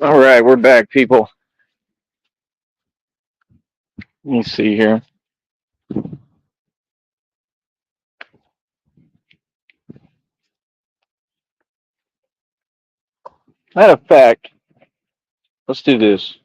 All right, we're back, people. Let me see here. Matter of fact, let's do this.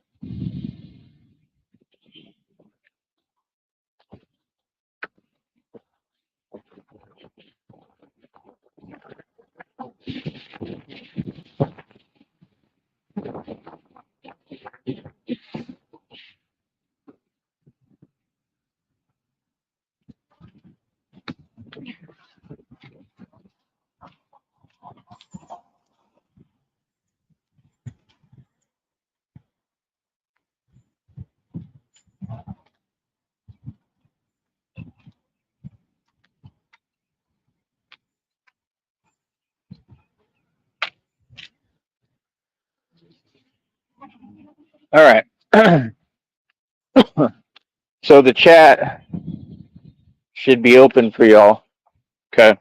All right. So the chat should be open for y'all. Okay.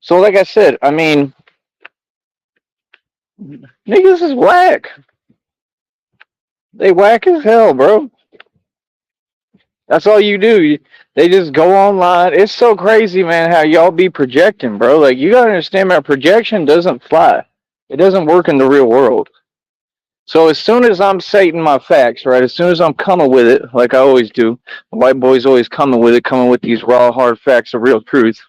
So, like I said, I mean, niggas is whack. They whack as hell, bro. That's all you do. They just go online. It's so crazy, man, how y'all be projecting, bro. Like, you gotta understand, man, projection doesn't fly. It doesn't work in the real world. So as soon as I'm stating my facts, right, as soon as I'm coming with it, like I always do, the white boy's always coming with it, coming with these raw, hard facts of real truth.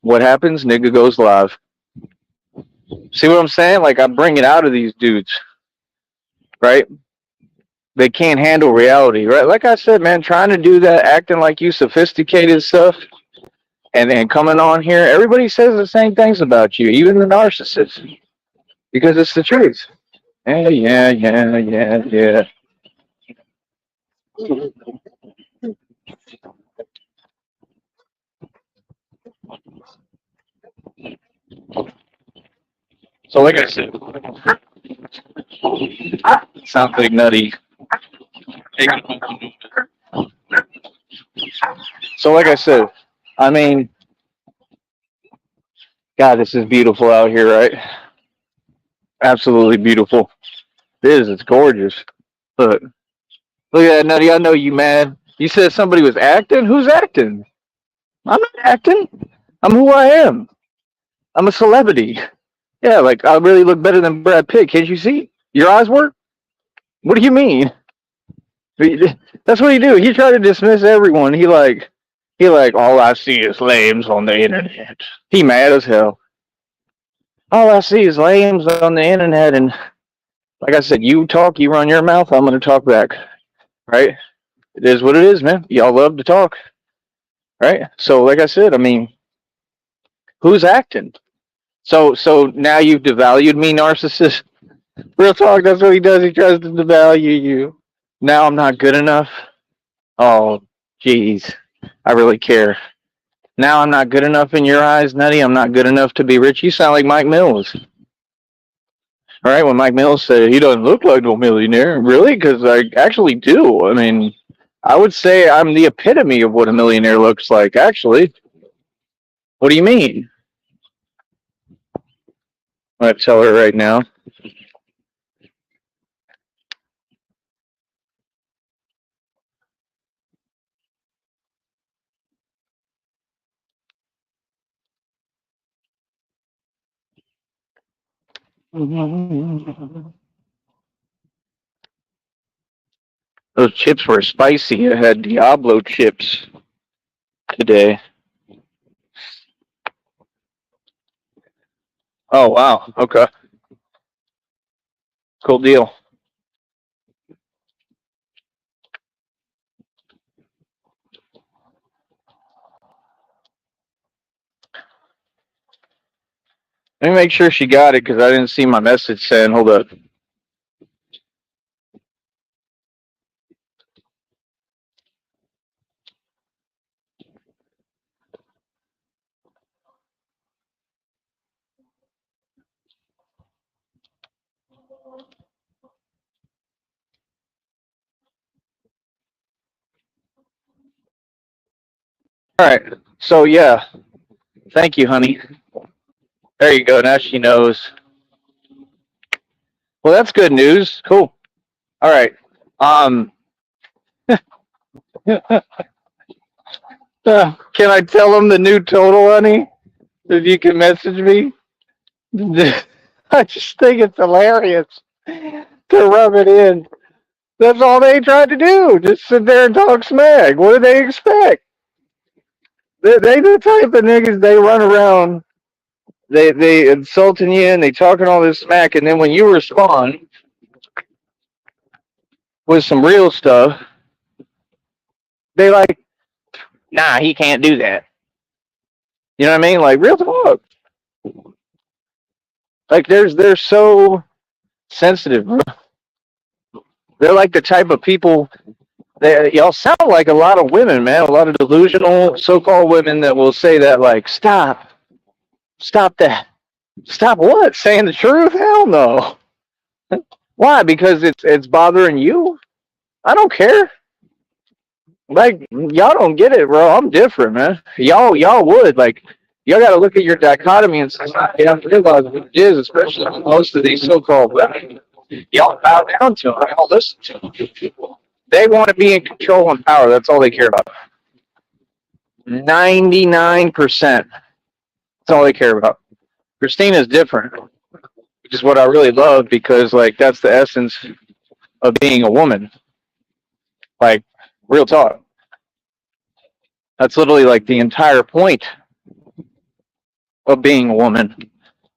What happens? Nigga goes live. See what I'm saying? Like I bring it out of these dudes, right? They can't handle reality, right? Like I said, man, trying to do that, acting like you sophisticated stuff, and coming on here, everybody says the same things about you, even the narcissists, because it's the truth. Yeah, yeah, yeah, yeah, yeah. So like I said, sounds like nutty. So like I said, I mean, God, this is beautiful out here, right? Absolutely beautiful. It is. It's gorgeous. Look, look at that, nutty. I know you mad. You said somebody was acting. Who's acting? I'm not acting. I'm who I am. I'm a celebrity. Yeah, like I really look better than Brad Pitt. Can't you see? Your eyes work. What do you mean? That's what he do. He tried to dismiss everyone. He like all I see is lames on the internet. He mad as hell. All I see is lames on the internet, and like I said, you talk, you run your mouth, I'm gonna talk back. Right? It is what it is, man. Y'all love to talk, right? So, like I said, I mean, who's acting? So now you've devalued me, narcissist. Real talk. That's what he does. He tries to devalue you. Now I'm not good enough. Oh, jeez. I really care. Now I'm not good enough in your eyes, Nutty. I'm not good enough to be rich. You sound like Mike Mills. All right, when Mike Mills said he doesn't look like no millionaire, really? Because I actually do. I mean, I would say I'm the epitome of what a millionaire looks like. Actually, what do you mean? I'm gonna tell her right now. Those chips were spicy. I had Diablo chips today. Oh wow. Okay. Cool deal. Let me make sure she got it because I didn't see my message saying. Hold up. All right. So yeah. Thank you, honey. There you go. Now she knows. Well, that's good news. Cool. All right. Um, can I tell them the new total, honey? If you can message me. I just think it's hilarious to rub it in. That's all they tried to do. Just sit there and talk smack. What do they expect? They the type of niggas they run around. They insulting you and they talking all this smack, and then when you respond with some real stuff, they like, nah, he can't do that. You know what I mean? Like real talk. Like they're so sensitive. Bro. They're like the type of people. Y'all sound like a lot of women, man. A lot of delusional so-called women that will say that, like, stop that, stop what? Saying the truth? Hell no. Why? Because it's bothering you. I don't care. Like y'all don't get it, bro. I'm different, man. Y'all would like. Y'all got to look at your dichotomy in society. You have to realize what it is, especially most of these so-called women. Y'all bow down to them. Y'all listen to them. They want to be in control and power. That's all they care about. 99%. That's all they care about. Christina's different, which is what I really love because, like, that's the essence of being a woman. Like, real talk. That's literally like the entire point of being a woman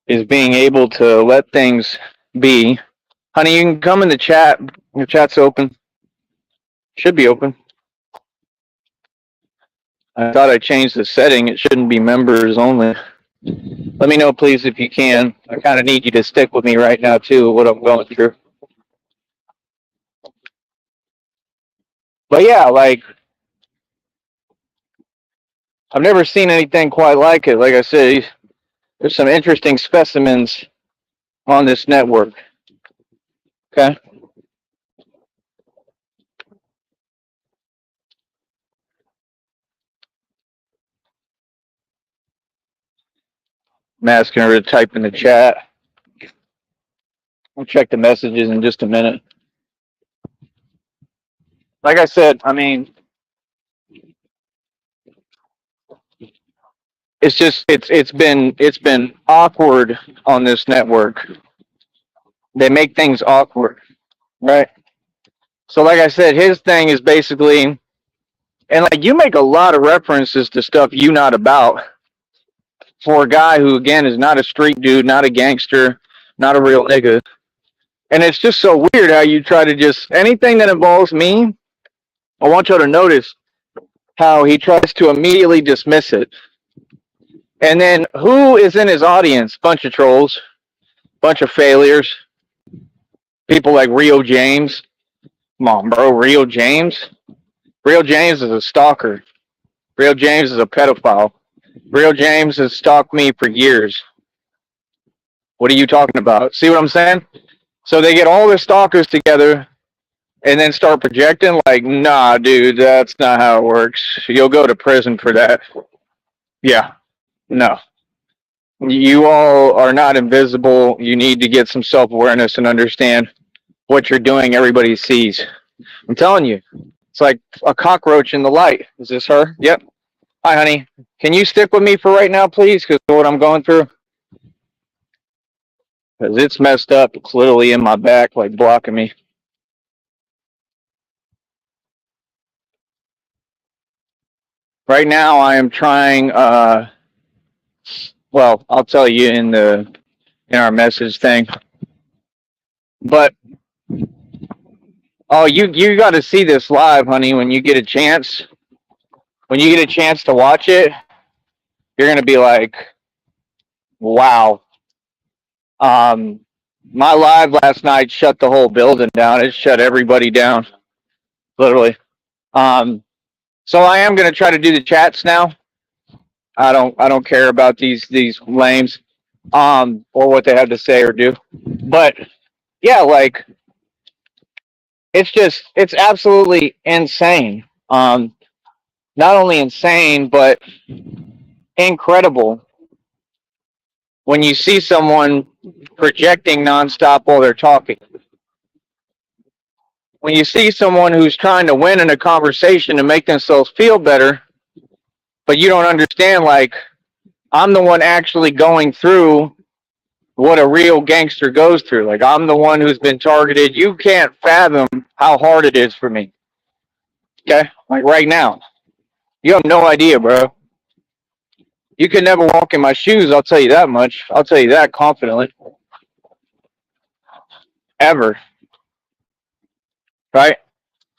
is being able to let things be. Honey, you can come in the chat. Your chat's open. Should be open. I thought I changed the setting. It shouldn't be members only. Let me know, please, if you can. I kind of need you to stick with me right now, too, what I'm going through. But yeah, like, I've never seen anything quite like it. Like I said, there's some interesting specimens on this network. Okay? I'm asking her to type in the chat. I'll check the messages in just a minute. Like I said, I mean, it's just it's been awkward on this network. They make things awkward, right? So like I said, his thing is basically, and like you make a lot of references to stuff you not about for a guy who again is not a street dude, not a gangster, not a real nigga. And it's just so weird how you try to just anything that involves me, I want y'all to notice how he tries to immediately dismiss it. And then who is in his audience? Bunch of trolls, bunch of failures, people like Rio James. Come on, bro, Rio James. Rio James is a stalker. Rio James is a pedophile. Rio James has stalked me for years. What are you talking about? See what I'm saying? So they get all their stalkers together and then start projecting like, nah, dude, that's not how it works. You'll go to prison for that. Yeah, no. You all are not invisible. You need to get some self-awareness and understand what you're doing. Everybody sees. I'm telling you, it's like a cockroach in the light. Is this her? Yep. Hi, honey. Can you stick with me for right now, please? Because of what I'm going through. Because it's messed up. It's literally in my back, like blocking me. Right now, I am trying. Well, I'll tell you in our message thing. But oh, you got to see this live, honey. When you get a chance, to watch it, you're gonna be like, wow. My live last night shut the whole building down. It shut everybody down, literally. So I am gonna try to do the chats now. I don't care about these lames, or what they have to say or do. But yeah, like it's absolutely insane. Not only insane, but incredible when you see someone projecting nonstop while they're talking. When you see someone who's trying to win in a conversation to make themselves feel better, but you don't understand, like, I'm the one actually going through what a real gangster goes through. Like, I'm the one who's been targeted. You can't fathom how hard it is for me. Okay? Like right now. You have no idea, bro. You can never walk in my shoes, I'll tell you that much. I'll tell you that confidently. Ever. Right?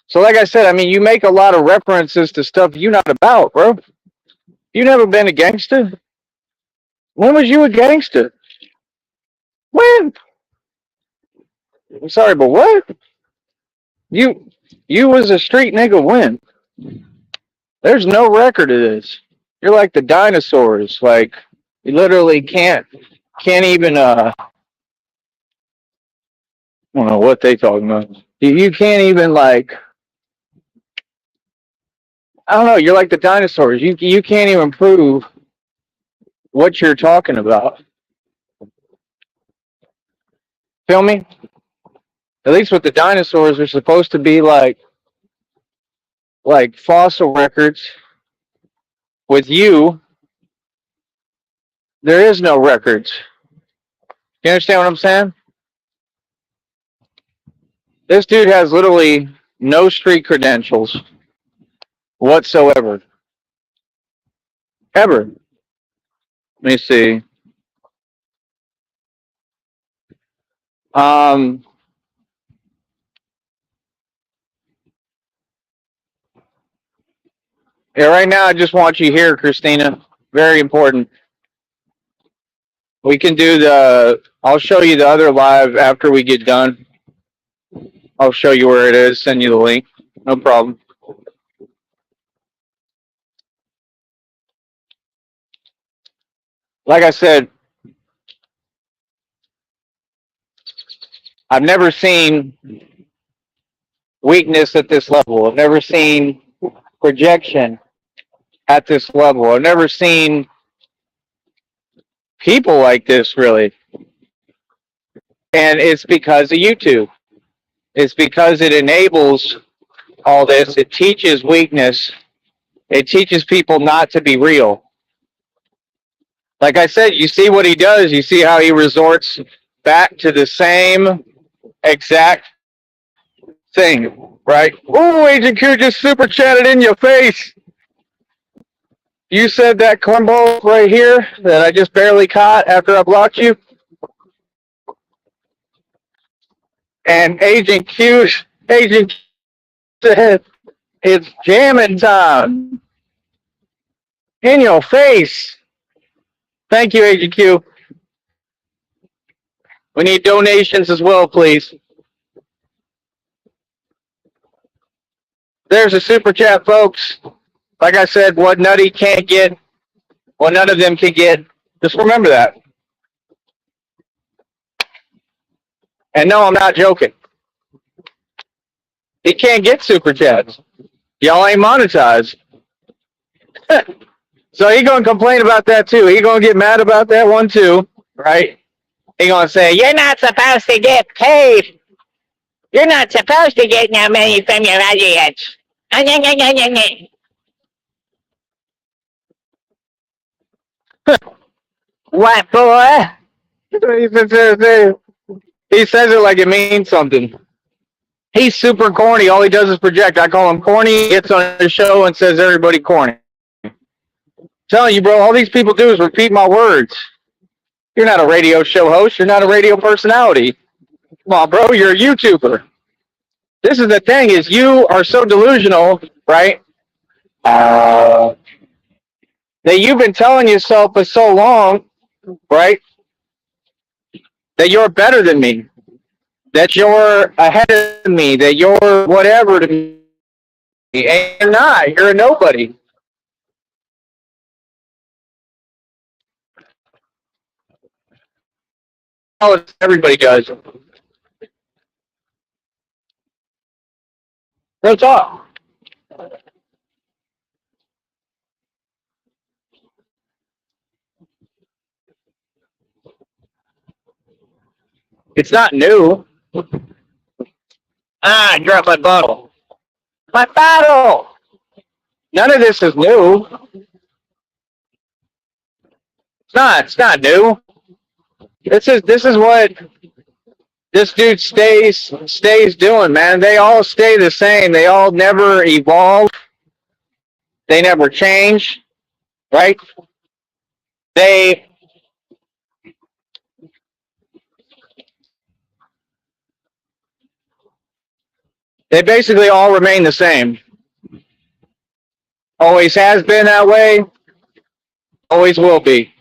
So like I said, I mean, you make a lot of references to stuff you're not about, bro. You never been a gangster? When was you a gangster? When? I'm sorry, but what? You you was a street nigga when? There's no record of this. You're like the dinosaurs. Like you literally can't even I don't know what they talking about. You can't even like I don't know, you're like the dinosaurs. You can't even prove what you're talking about. Feel me? At least with the dinosaurs they're supposed to be like fossil records. With you, there is no records. You understand what I'm saying? This dude has literally no street credentials whatsoever. Ever. Let me see. Um, yeah, right now I just want you here, Christina. Very important. We can do I'll show you the other live after we get done. I'll show you where it is, send you the link. No problem. Like I said, I've never seen weakness at this level. I've never seen projection at this level. I've never seen people like this, really. And it's because of YouTube. It's because it enables all this. It teaches weakness. It teaches people not to be real. Like I said, you see what he does. You see how he resorts back to the same exact thing, right? Oh, Agent Q just super chatted in your face. You said that cornball right here that I just barely caught after I blocked you. And Agent Q said, it's jamming time. In your face. Thank you, Agent Q. We need donations as well, please. There's a super chat, folks. Like I said, what Nutty can't get, what none of them can get. Just remember that. And no, I'm not joking. He can't get super chats. Y'all ain't monetized. So he gonna complain about that too. He gonna get mad about that one too, right? He gonna say, you're not supposed to get paid. You're not supposed to get no money from your audience. What, boy? He says it like it means something. He's super corny. All he does is project. I call him corny. He gets on the show and says everybody corny. I'm telling you, bro, all these people do is repeat my words. You're not a radio show host. You're not a radio personality. Come on, bro. You're a YouTuber. This is the thing: is you are so delusional, right? That you've been telling yourself for so long, right? That you're better than me. That you're ahead of me. That you're whatever to me. And you're not. You're a nobody. Oh, everybody does. Real talk. It's not new. Ah, I dropped my bottle. My bottle! None of this is new. It's not new. This is what this dude stays doing, man. They all stay the same. They all never evolve. They never change, right? They they basically all remain the same. Always has been that way. Always will be.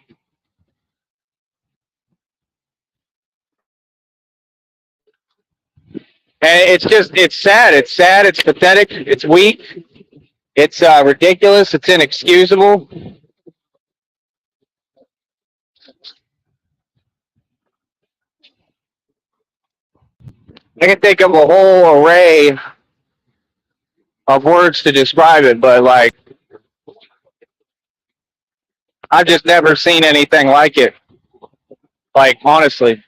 And it's sad. It's sad. It's pathetic. It's weak. It's ridiculous. It's inexcusable. I can think of a whole array of words to describe it, but like I've just never seen anything like it. Like honestly,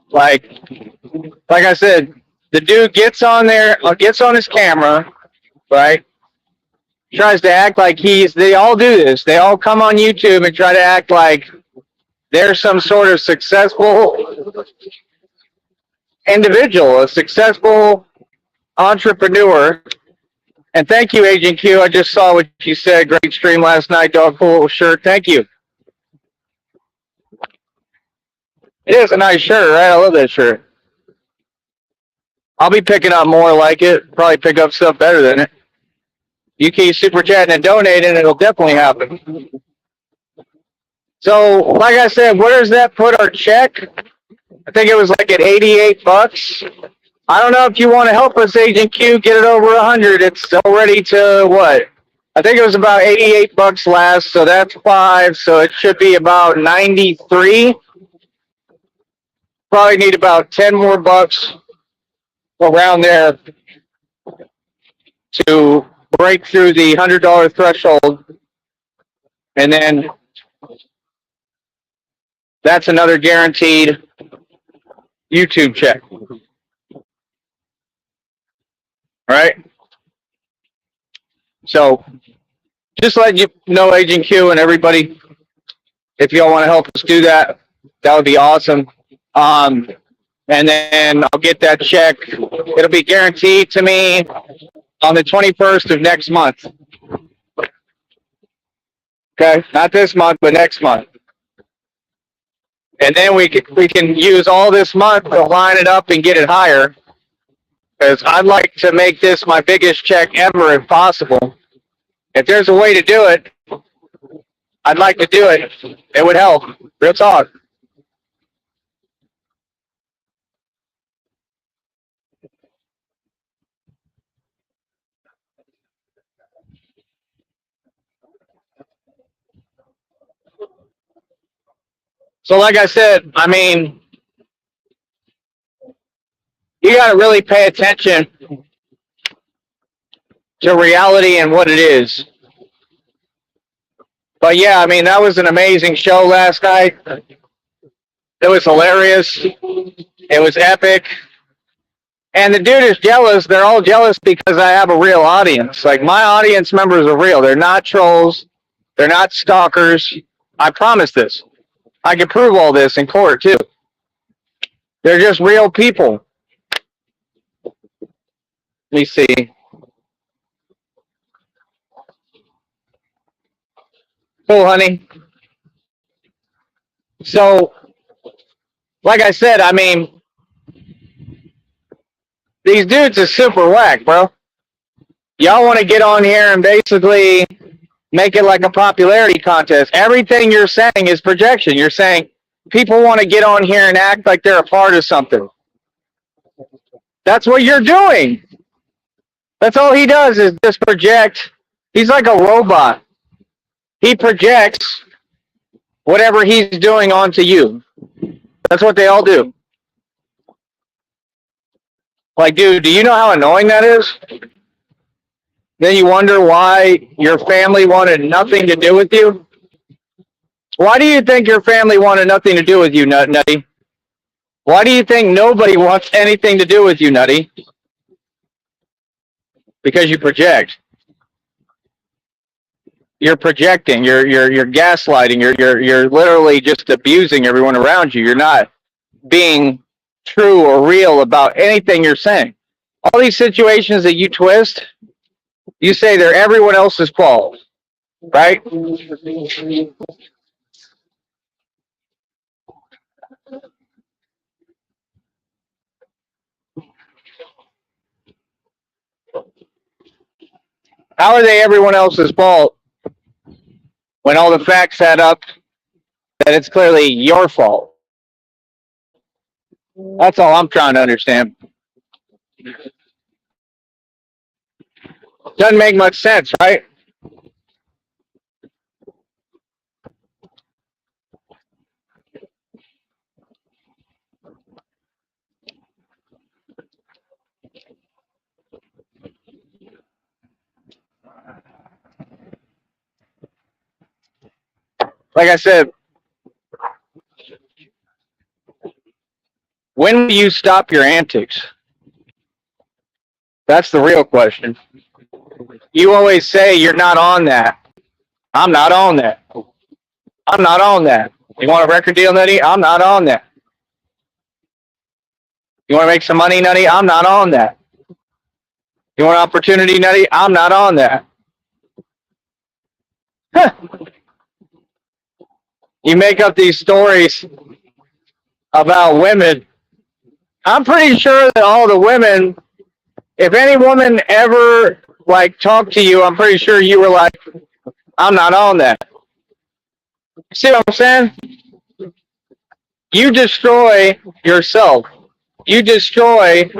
like like I said, the dude gets on there, gets on his camera, right? Tries to act like they all do this. They all come on YouTube and try to act like they're some sort of successful individual, a successful entrepreneur. And thank you, Agent Q. I just saw what you said. Great stream last night, dog. Cool shirt. Thank you. It is a nice shirt, right? I love that shirt. I'll be picking up more like it. Probably pick up stuff better than it. You keep super chatting and donating, it'll definitely happen. So, like I said, where does that put our check? I think it was like at $88. I don't know if you want to help us, Agent Q, get it over 100. It's already to what? I think it was about $88 last, so that's 5. So it should be about 93. Probably need about 10 more bucks around there to break through the $100 threshold, and then that's another guaranteed YouTube check. Right? So just let you know, Agent Q and everybody, if y'all want to help us do that, that would be awesome. And then I'll get that check. It'll be guaranteed to me on the 21st of next month. Okay, not this month, but next month. And then we can use all this month to line it up and get it higher. Because I'd like to make this my biggest check ever if possible. If there's a way to do it, I'd like to do it. It would help. Real talk. So like I said, I mean, you got to really pay attention to reality and what it is. But yeah, I mean, that was an amazing show last night. It was hilarious. It was epic. And the dude is jealous. They're all jealous because I have a real audience. Like, my audience members are real. They're not trolls. They're not stalkers. I promise this. I can prove all this in court, too. They're just real people. Let me see. Cool, honey. So, like I said, I mean, these dudes are super whack, bro. Y'all want to get on here and basically make it like a popularity contest. Everything you're saying is projection. You're saying people want to get on here and act like they're a part of something. That's what you're doing. That's all he does is just project. He's like a robot. He projects whatever he's doing onto you. That's what they all do. Like, dude, do you know how annoying that is? Then you wonder why your family wanted nothing to do with you? Why do you think your family wanted nothing to do with you, Nutty? Why do you think nobody wants anything to do with you, Nutty? Because you project. You're projecting. You're gaslighting. You're literally just abusing everyone around you. You're not being true or real about anything you're saying. All these situations that you twist, you say they're everyone else's fault, right? How are they everyone else's fault when all the facts add up that it's clearly your fault? That's all I'm trying to understand. Doesn't make much sense, right? Like I said, when will you stop your antics? That's the real question. You always say you're not on that. I'm not on that. I'm not on that. You want a record deal, Nutty? I'm not on that. You want to make some money, Nutty? I'm not on that. You want an opportunity, Nutty? I'm not on that. Huh. You make up these stories about women. I'm pretty sure that all the women, if any woman ever like talked to you, I'm pretty sure you were like, I'm not on that. See what I'm saying? You destroy yourself. You destroy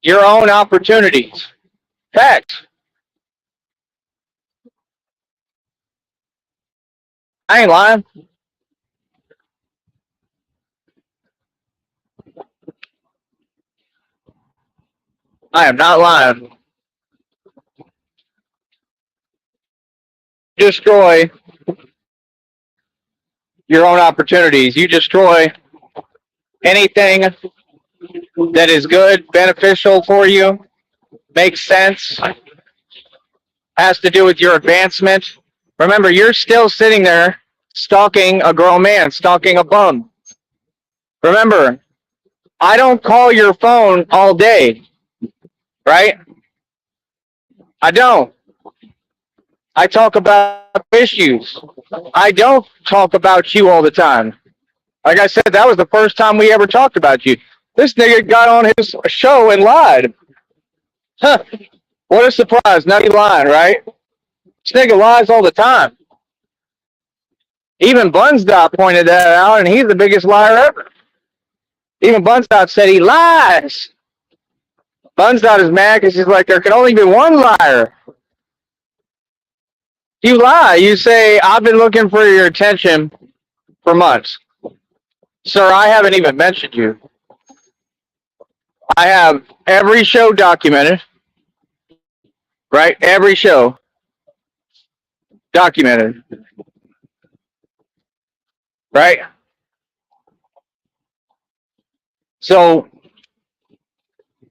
your own opportunities. Facts. I ain't lying. I am not lying. Destroy your own opportunities. You destroy anything that is good, beneficial for you, makes sense, has to do with your advancement. Remember, you're still sitting there stalking a grown man, stalking a bum. Remember, I don't call your phone all day, right? I don't. I talk about issues. I don't talk about you all the time. Like I said, that was the first time we ever talked about you. This nigga got on his show and lied. Huh. What a surprise. Nutty lying, right? This nigga lies all the time. Even Bunsdot pointed that out, and he's the biggest liar ever. Even Bunsdot said he lies. Bunsdot is mad because he's like, there can only be one liar. You lie. You say, I've been looking for your attention for months. Sir, I haven't even mentioned you. I have every show documented, right? Every show documented, right? So,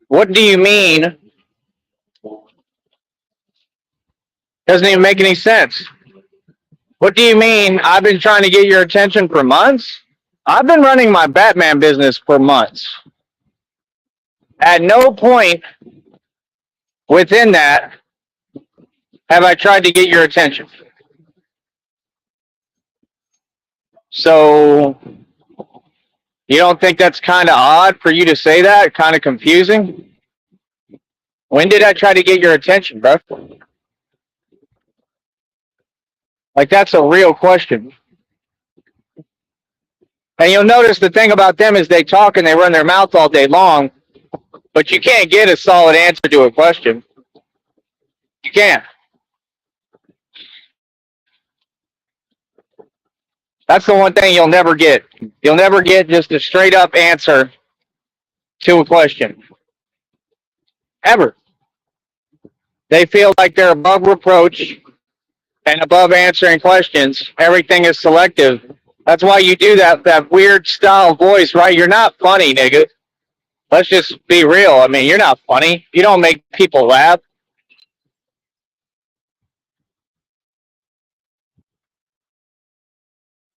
what do you mean? Doesn't even make any sense. What do you mean? I've been trying to get your attention for months? I've been running my Batman business for months. At no point within that have I tried to get your attention. So, you don't think that's kind of odd for you to say that? Kind of confusing? When did I try to get your attention, bro? Like, that's a real question. And you'll notice the thing about them is they talk and they run their mouth all day long, but you can't get a solid answer to a question. You can't. That's the one thing you'll never get. You'll never get just a straight up answer to a question. Ever. They feel like they're above reproach and above answering questions. Everything is selective. That's why you do that weird style voice, right? You're not funny, nigga. Let's just be real. I mean, you're not funny. You don't make people laugh.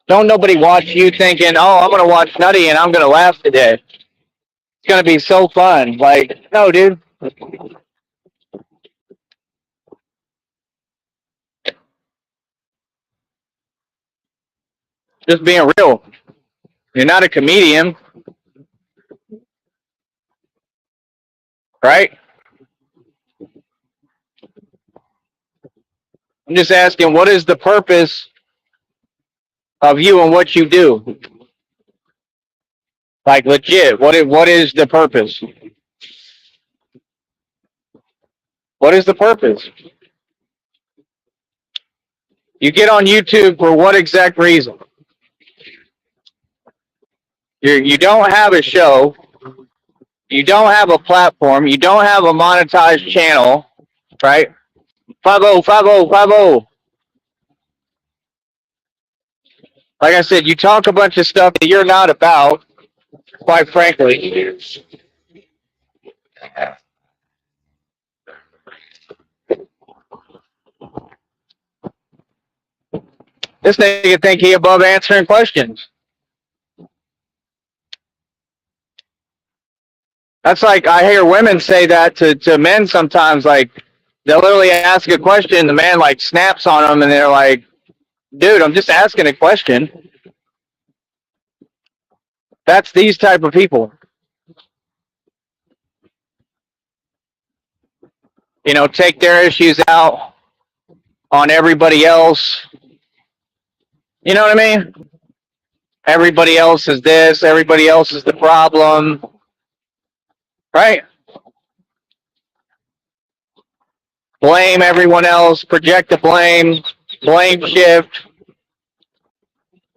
Don't nobody watch you thinking, oh, I'm going to watch Nutty and I'm going to laugh today. It's going to be so fun. Like, no, dude. Just being real. You're not a comedian, right? I'm just asking, what is the purpose of you and what you do? Like, legit, what is the purpose? What is the purpose? You get on YouTube for what exact reason? You don't have a show. You don't have a platform. You don't have a monetized channel, right? 50, 50, 50. Like I said, you talk a bunch of stuff that you're not about, quite frankly. This nigga think he above answering questions. That's like I hear women say that to men sometimes. Like they'll literally ask a question, the man like snaps on them, and they're like, "Dude, I'm just asking a question." That's these type of people. You know, take their issues out on everybody else. You know what I mean? Everybody else is this. Everybody else is the problem. Right? Blame everyone else. Project the blame. Blame shift.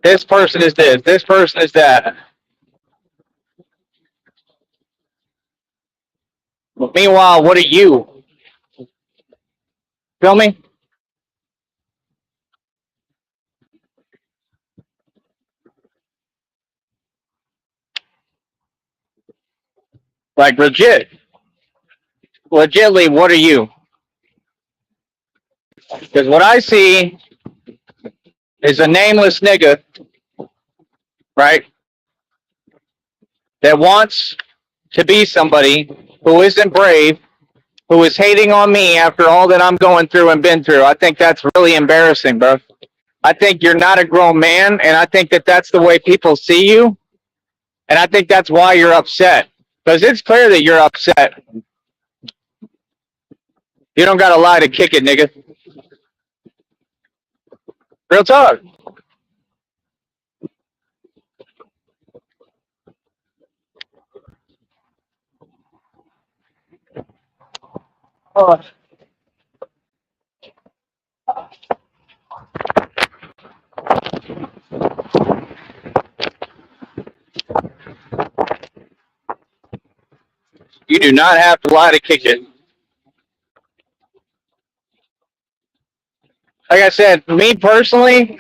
This person is this. This person is that. But meanwhile, what are you? Feel me? Like legitly, what are you? Because what I see is a nameless nigga, right, that wants to be somebody who isn't brave, who is hating on me after all that I'm going through and been through. I think that's really embarrassing, bro. I think you're not a grown man, and I think that that's the way people see you, and I think that's why you're upset. Because it's clear that you're upset. You don't got to lie to kick it, nigga. Real talk. Oh. You do not have to lie to kick it. Like I said, me personally,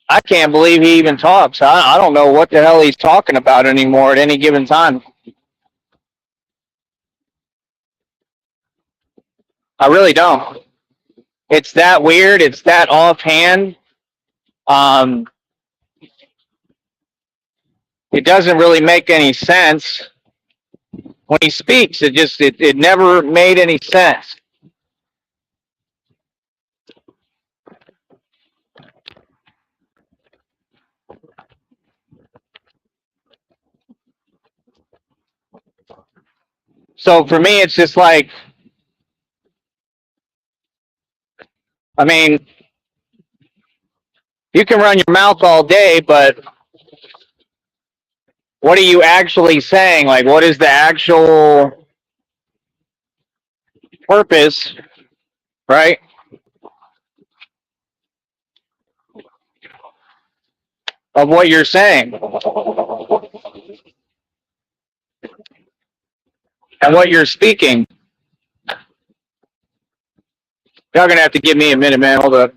I can't believe he even talks. I don't know what the hell he's talking about anymore at any given time. I really don't. It's that weird. It's that offhand. Um, it doesn't really make any sense when he speaks. It never made any sense. So for me, it's just like, I mean, you can run your mouth all day, but what are you actually saying? Like, what is the actual purpose, right, of what you're saying and what you're speaking? Y'all gonna have to give me a minute, man. Hold up.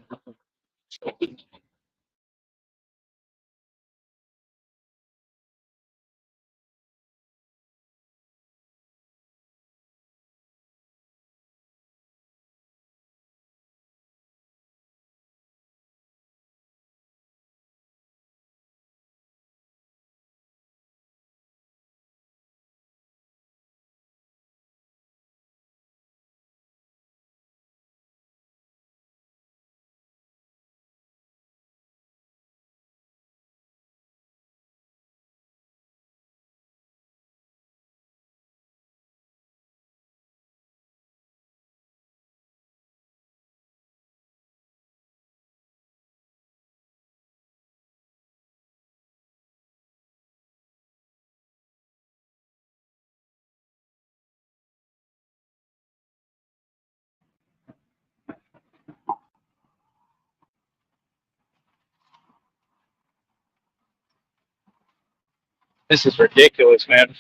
This is ridiculous, man.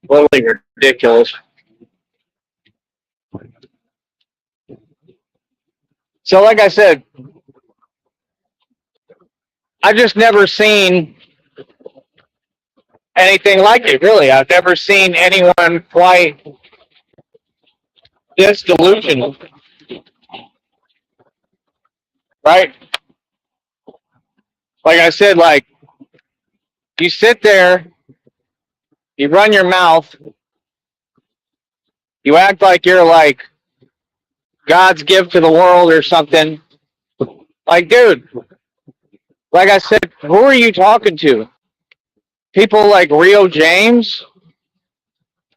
Literally ridiculous. So, like I said, I just never seen anything like it. Really, I've never seen anyone quite this delusional. Right? Like I said, like you sit there, you run your mouth, you act like you're like God's gift to the world or something. Like, dude, like I said, who are you talking to? People like Rio James?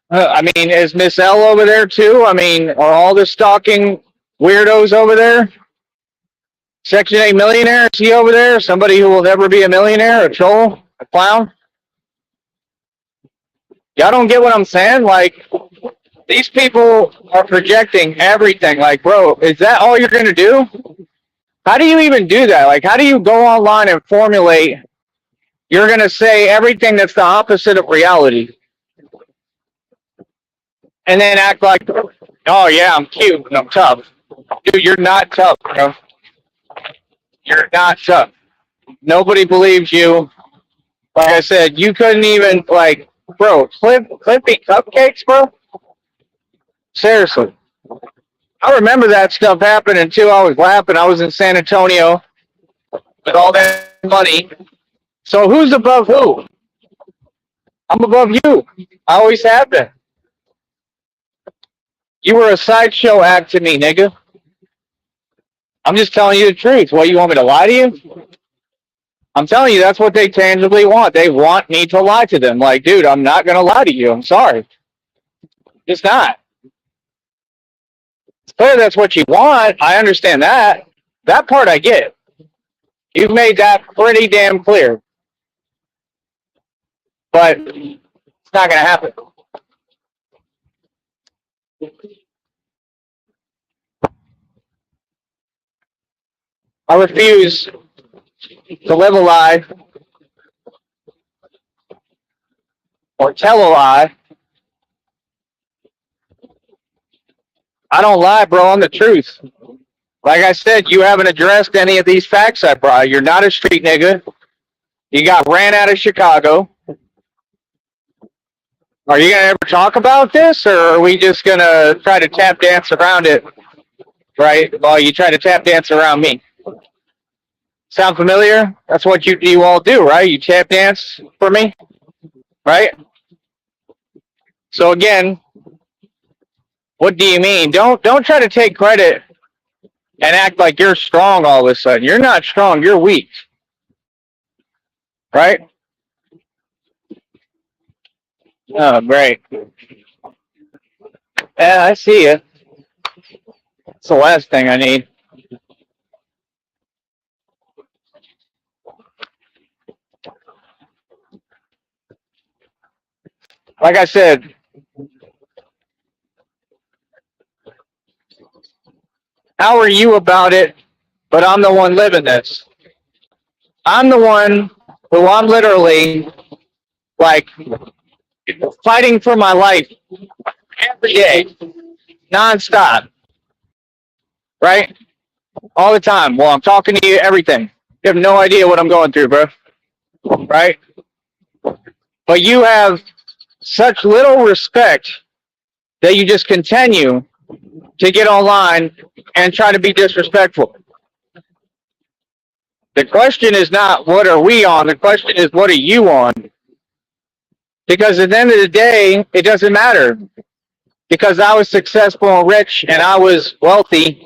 I mean, is Miss L over there too? I mean, are all the stalking weirdos over there? Section 8 millionaire? Is he over there? Somebody who will never be a millionaire? A troll? A clown? Y'all don't get what I'm saying? Like, these people are projecting everything. Like, bro, is that all you're going to do? How do you even do that? Like, how do you go online and formulate you're going to say everything that's the opposite of reality and then act like, oh, yeah, I'm cute and I'm tough. Dude, you're not tough, bro. You're not tough. Nobody believes you. Like I said, you couldn't even, like, bro, Clippy cupcakes, bro? Seriously. I remember that stuff happening, too. I was laughing. I was in San Antonio with all that money. So who's above who? I'm above you. I always have been. You were a sideshow act to me, nigga. I'm just telling you the truth. What, you want me to lie to you? I'm telling you, that's what they tangibly want. They want me to lie to them. Like, dude, I'm not going to lie to you. I'm sorry. It's not. It's clear that's what you want. I understand that. That part I get. You've made that pretty damn clear. But it's not going to happen. I refuse to live a lie or tell a lie. I don't lie, bro. I'm the truth. Like I said, you haven't addressed any of these facts I brought. You're not a street nigga. You got ran out of Chicago. Are you going to ever talk about this, or are we just going to try to tap dance around it, right? While you try to tap dance around me. Sound familiar? That's what you all do, right? You tap dance for me, right? So again, what do you mean? Don't try to take credit and act like you're strong all of a sudden. You're not strong. You're weak, right? Oh, great. Yeah, I see you. It's the last thing I need. Like I said, how are you about it? But I'm the one living this. I'm the one who I'm literally like fighting for my life every day, nonstop. right? All the time. Well, I'm talking to you, everything. You have no idea what I'm going through, bro. Right? But you have such little respect that you just continue to get online and try to be disrespectful. The question is not what are we on, the question is what are you on? Because at the end of the day, it doesn't matter. Because I was successful and rich and I was wealthy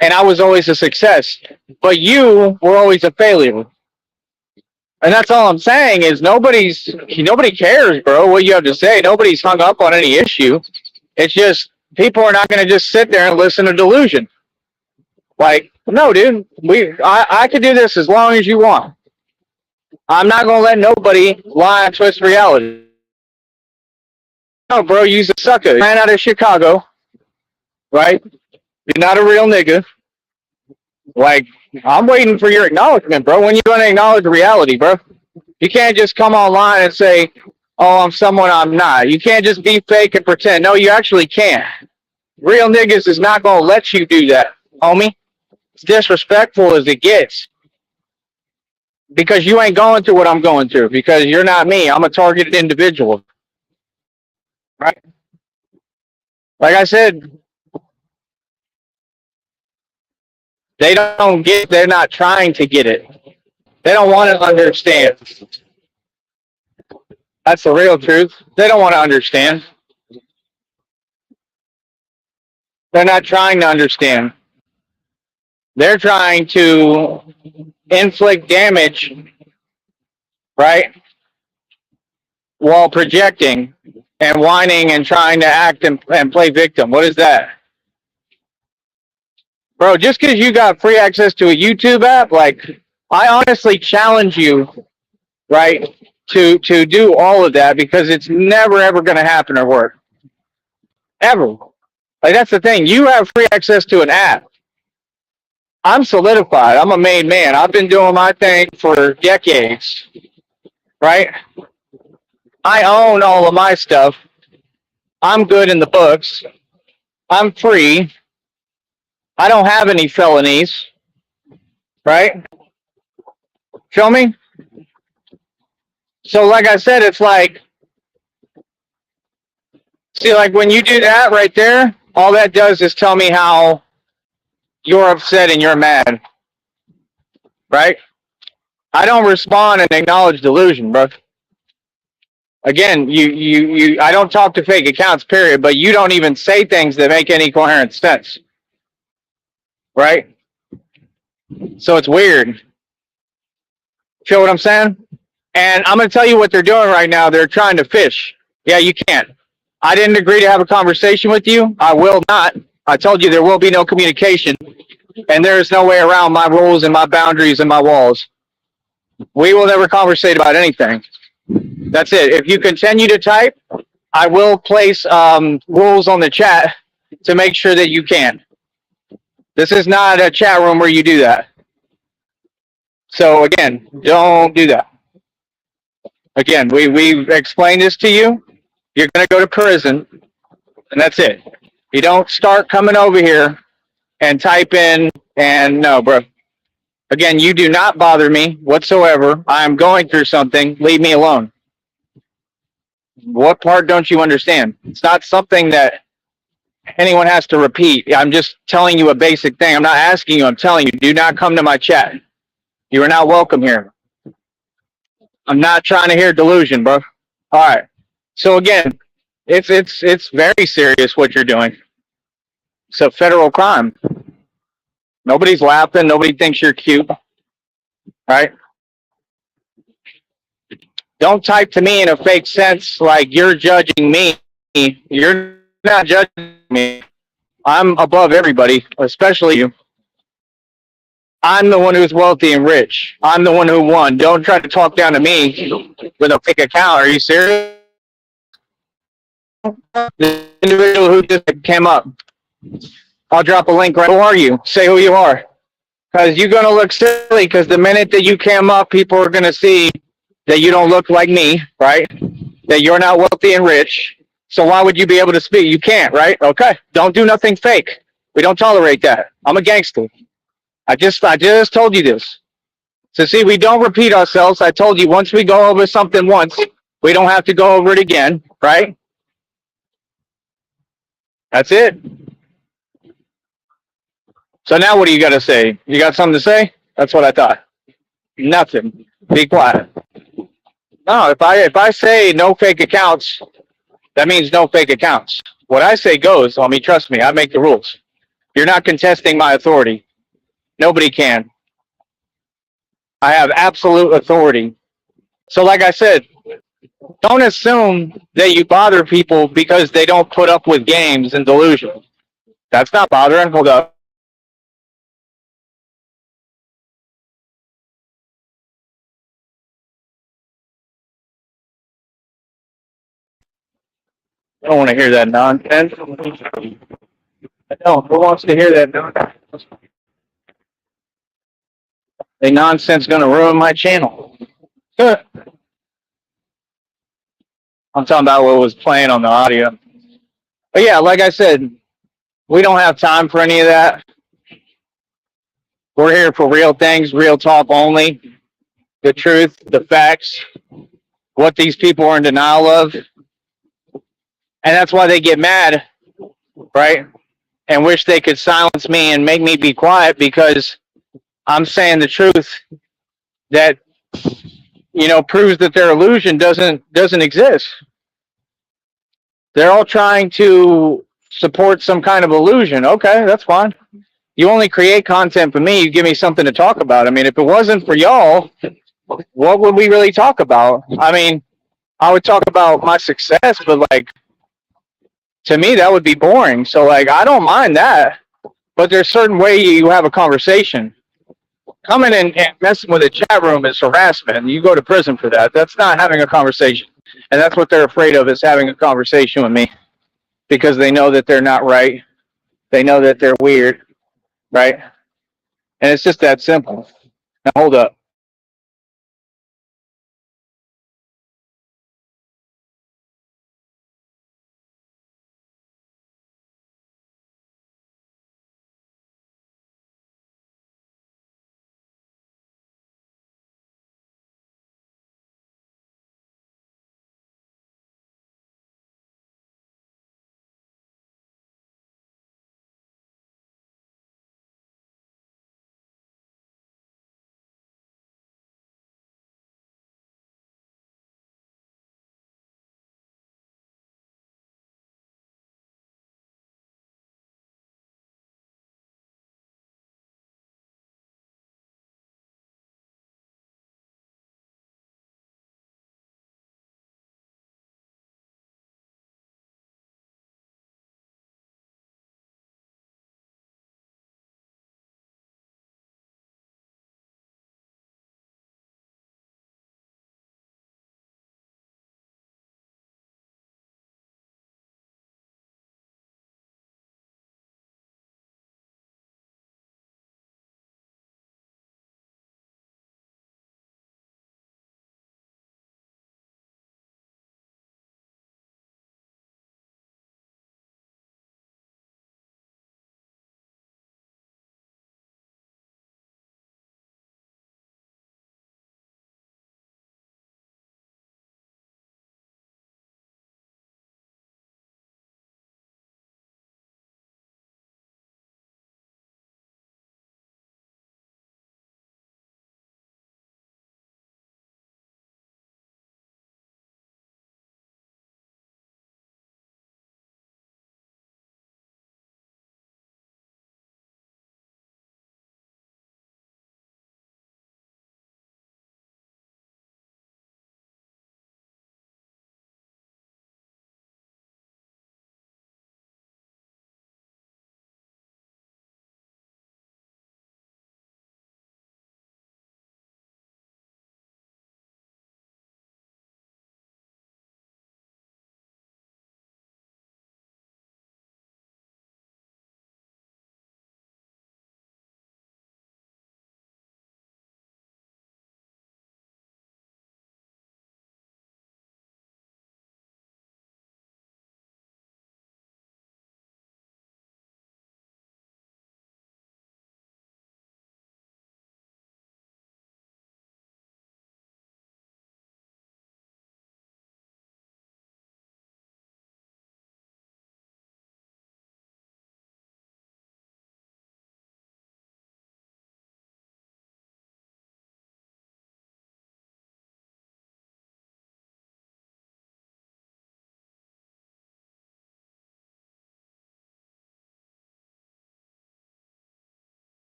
and I was always a success. But you were always a failure. And that's all I'm saying is nobody cares, bro, what you have to say. Nobody's hung up on any issue. It's just people are not going to just sit there and listen to delusion. Like, no, dude, I could do this as long as you want. I'm not going to let nobody lie and twist reality. No, bro, you're a sucker. Ran out of Chicago, right? You're not a real nigga. Like, I'm waiting for your acknowledgement, bro. When you going to acknowledge reality, bro? You can't just come online and say, oh, I'm someone I'm not. You can't just be fake and pretend. No, you actually can't. Real niggas is not going to let you do that, homie. It's disrespectful as it gets. Because you ain't going through what I'm going through. Because you're not me. I'm a targeted individual. Right? Like I said, they don't get, they're not trying to get it. They don't want to understand. That's the real truth. They don't want to understand. They're not trying to understand. They're trying to inflict damage, right? While projecting and whining and trying to act and play victim. What is that? Bro, just because you got free access to a YouTube app, like, I honestly challenge you, right, to do all of that because it's never, ever going to happen or work. Ever. Like, that's the thing. You have free access to an app. I'm solidified. I'm a made man. I've been doing my thing for decades, right? I own all of my stuff. I'm good in the books. I'm free. I don't have any felonies, right? Feel me? So like I said, it's like, see, like when you do that right there, all that does is tell me how you're upset and you're mad, right? I don't respond and acknowledge delusion, bro. Again, I don't talk to fake accounts, period, but you don't even say things that make any coherent sense, right? So it's weird. Feel what I'm saying? And I'm going to tell you what they're doing right now. They're trying to fish. Yeah, you can't. I didn't agree to have a conversation with you. I will not. I told you there will be no communication. And there is no way around my rules and my boundaries and my walls. We will never conversate about anything. That's it. If you continue to type, I will place rules on the chat to make sure that you can. This is not a chat room where you do that. So again, don't do that. Again, we've explained this to you. You're going to go to prison, and that's it. You don't start coming over here and type in, and no, bro. Again, you do not bother me whatsoever. I am going through something. Leave me alone. What part don't you understand? It's not something that anyone has to repeat. I'm just telling you a basic thing. I'm not asking you. I'm telling you, do not come to my chat. You are not welcome here. I'm not trying to hear delusion, bro. All right. So again, it's very serious what you're doing. It's a federal crime. Nobody's laughing. Nobody thinks you're cute. All right? Don't type to me in a fake sense like you're judging me. You're not judging me. I'm above everybody, especially you. I'm the one who's wealthy and rich. I'm the one who won. Don't try to talk down to me with a fake account. Are you serious? The individual who just came up. I'll drop a link right. Who are you? Say who you are. Because you're going to look silly because the minute that you came up, people are going to see that you don't look like me, right? That you're not wealthy and rich. So why would you be able to speak? You can't, right? Okay. Don't do nothing fake. We don't tolerate that. I'm a gangster. I just told you this. So see, we don't repeat ourselves. I told you once we go over something once, we don't have to go over it again, right? That's it. So now what do you got to say? You got something to say? That's what I thought. Nothing. Be quiet. No, if I say no fake accounts, that means no fake accounts. What I say goes. I mean, trust me, I make the rules. You're not contesting my authority. Nobody can. I have absolute authority. So, like I said, don't assume that you bother people because they don't put up with games and delusion. That's not bothering. Hold up. I don't want to hear that nonsense. I don't. Who wants to hear that nonsense? The nonsense going to ruin my channel. I'm talking about what was playing on the audio. But yeah, like I said, we don't have time for any of that. We're here for real things, real talk only. The truth, the facts, what these people are in denial of. And that's why they get mad, right? And wish they could silence me and make me be quiet because I'm saying the truth that proves that their illusion doesn't exist. They're all trying to support some kind of illusion. Okay, that's fine. You only create content for me. You give me something to talk about. I mean, if it wasn't for y'all, what would we really talk about? I mean, I would talk about my success, but like to me, that would be boring. So like, I don't mind that, but there's a certain way you have a conversation. Coming in and messing with a chat room is harassment. You go to prison for that. That's not having a conversation, and that's what they're afraid of is having a conversation with me because they know that they're not right. They know that they're weird, right? And it's just that simple. Now hold up.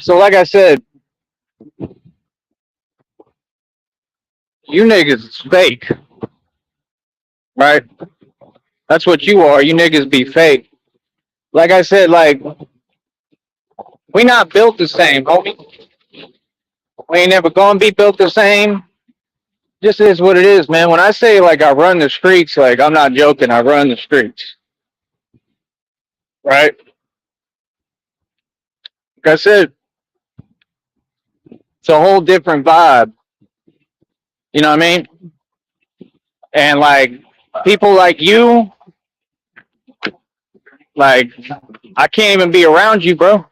So like I said, you niggas is fake, right? That's what you are. You niggas be fake. Like I said, like we not built the same, homie. We ain't never gonna be built the same. Just is what it is, man. When I say like I run the streets, like I'm not joking. I run the streets, right? Like I said, it's a whole different vibe. You know what I mean? And like people like you, like I can't even be around you, bro.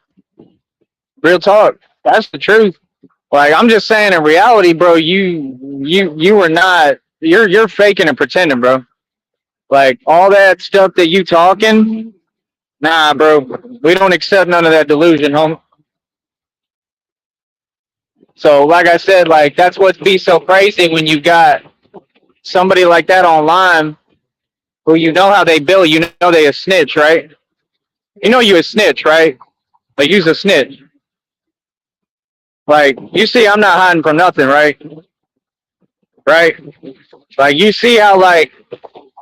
Real talk. That's the truth. Like I'm just saying, in reality, bro, you were not. You're faking and pretending, bro. Like all that stuff that you talking, nah, bro. We don't accept none of that delusion, home. So, like I said, like that's what be so crazy when you got somebody like that online who you know how they bill. You know they a snitch, right? You know you a snitch, right? Like you's a snitch. Like you see, I'm not hiding from nothing, right? Right? Like you see how like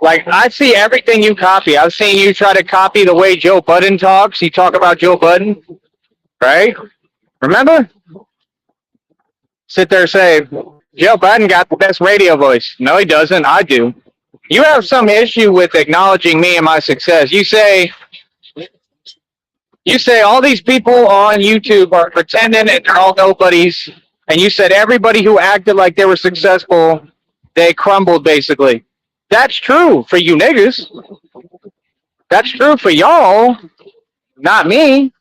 I see everything you copy. I've seen you try to copy the way Joe Budden talks. You talk about Joe Budden, right? Remember? Sit there and say, Joe Budden got the best radio voice. No, he doesn't. I do. You have some issue with acknowledging me and my success. You say all these people on YouTube are pretending and they're all nobodies. And you said everybody who acted like they were successful, they crumbled basically. That's true for you niggas. That's true for y'all, not me.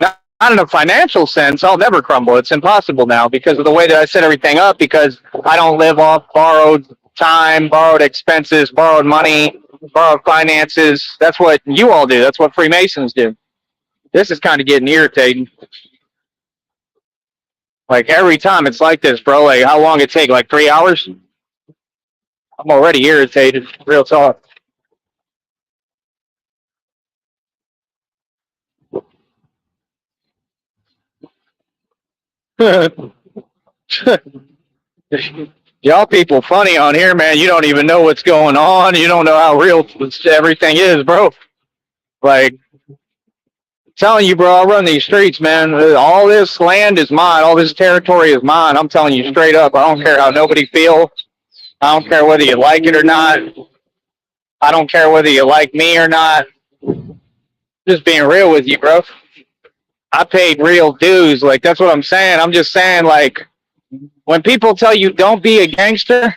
Not in a financial sense. I'll never crumble. It's impossible now because of the way that I set everything up, because I don't live off borrowed time, borrowed expenses, borrowed money, borrowed finances. That's what you all do. That's what Freemasons do. This is kind of getting irritating. Like every time it's like this, bro. Like how long it take? Like 3 hours? I'm already irritated. Real talk. Y'all people funny on here, man. You don't even know what's going on. You don't know how real everything is, bro. Like telling you, bro, I run these streets, man. All this land is mine. All this territory is mine. I'm telling you straight up. I don't care how nobody feels. I don't care whether you like it or not. I don't care whether you like me or not. Just being real with you, bro. I paid real dues. Like that's what I'm saying. I'm just saying, like when people tell you don't be a gangster,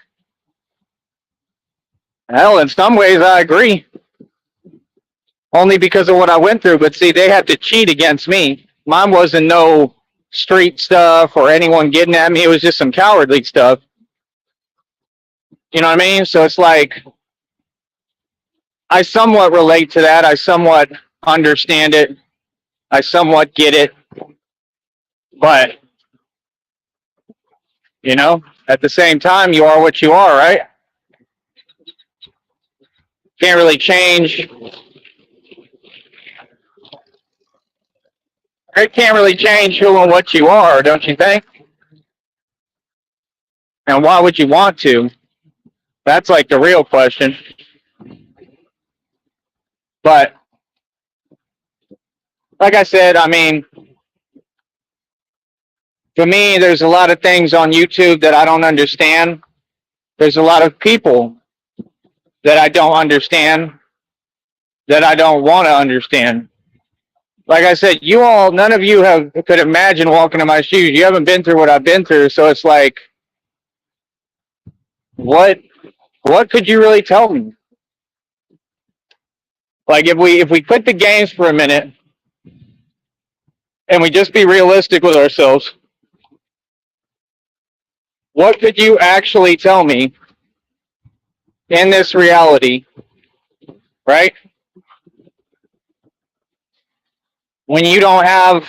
hell, in some ways I agree. Only because of what I went through. But see, they had to cheat against me. Mine wasn't no street stuff or anyone getting at me. It was just some cowardly stuff. You know what I mean? So it's like I somewhat relate to that. I somewhat understand it. I somewhat get it. But, at the same time, you are what you are, right? Can't really change. It can't really change who and what you are, don't you think? And why would you want to? That's like the real question. But like I said, I mean, for me, there's a lot of things on YouTube that I don't understand. There's a lot of people that I don't understand, that I don't want to understand. Like I said, you all, none of you could imagine walking in my shoes. You haven't been through what I've been through, so it's like, what could you really tell me? Like if we quit the games for a minute and we just be realistic with ourselves, what could you actually tell me in this reality, right? When you don't have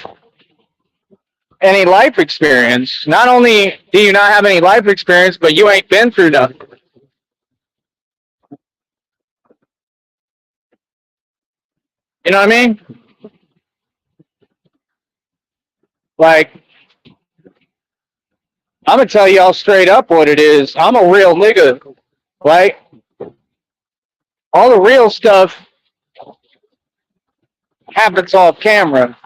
any life experience. Not only do you not have any life experience, but you ain't been through nothing. You know what I mean? Like, I'm gonna tell y'all straight up what it is. I'm a real nigga. Right? All the real stuff happens off camera.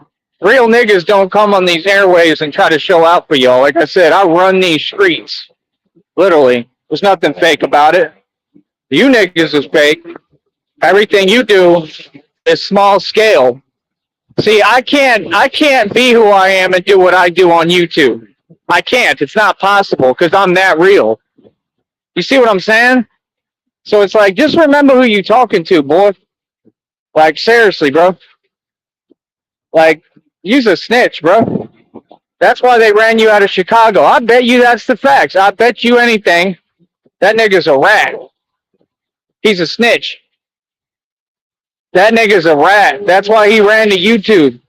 Real niggas don't come on these airways and try to show out for y'all. Like I said, I run these streets. Literally. There's nothing fake about it. You niggas is fake. Everything you do is small scale. See, I can't be who I am and do what I do on YouTube. I can't. It's not possible because I'm that real. You see what I'm saying? So it's like, just remember who you talking to, boy. Like, seriously, bro. Like, you's a snitch, bro. That's why they ran you out of Chicago. I bet you that's the facts. I bet you anything. That nigga's a rat. He's a snitch. That nigga's a rat. That's why he ran to YouTube.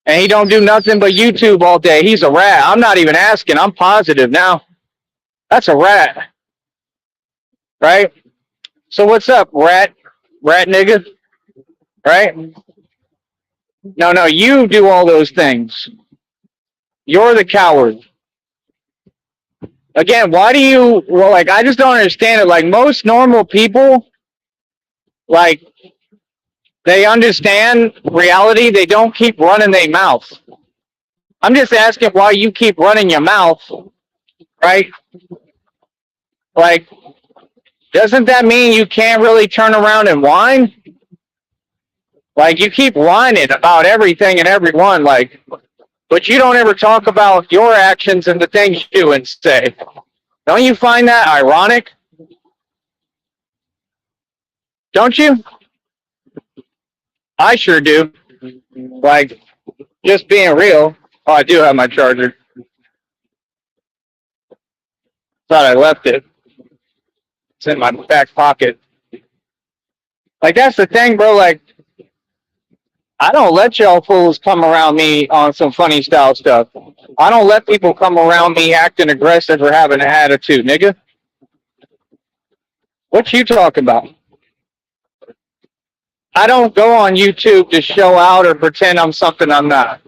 And he don't do nothing but YouTube all day. He's a rat. I'm not even asking. I'm positive now. That's a rat. Right? So what's up, rat? Rat nigga? Right? No, you do all those things. You're the coward. Again, why do you, well, like, I just don't understand it. Like, most normal people, like, they understand reality. They don't keep running their mouth. I'm just asking why you keep running your mouth, right? Like, doesn't that mean you can't really turn around and whine? Like, you keep whining about everything and everyone, like, but you don't ever talk about your actions and the things you do and say. Don't you find that ironic? Don't you? I sure do. Like, just being real. Oh, I do have my charger. Thought I left it. It's in my back pocket. Like, that's the thing, bro. Like, I don't let y'all fools come around me on some funny style stuff. I don't let people come around me acting aggressive or having an attitude, nigga. What you talking about? I don't go on YouTube to show out or pretend I'm something I'm not.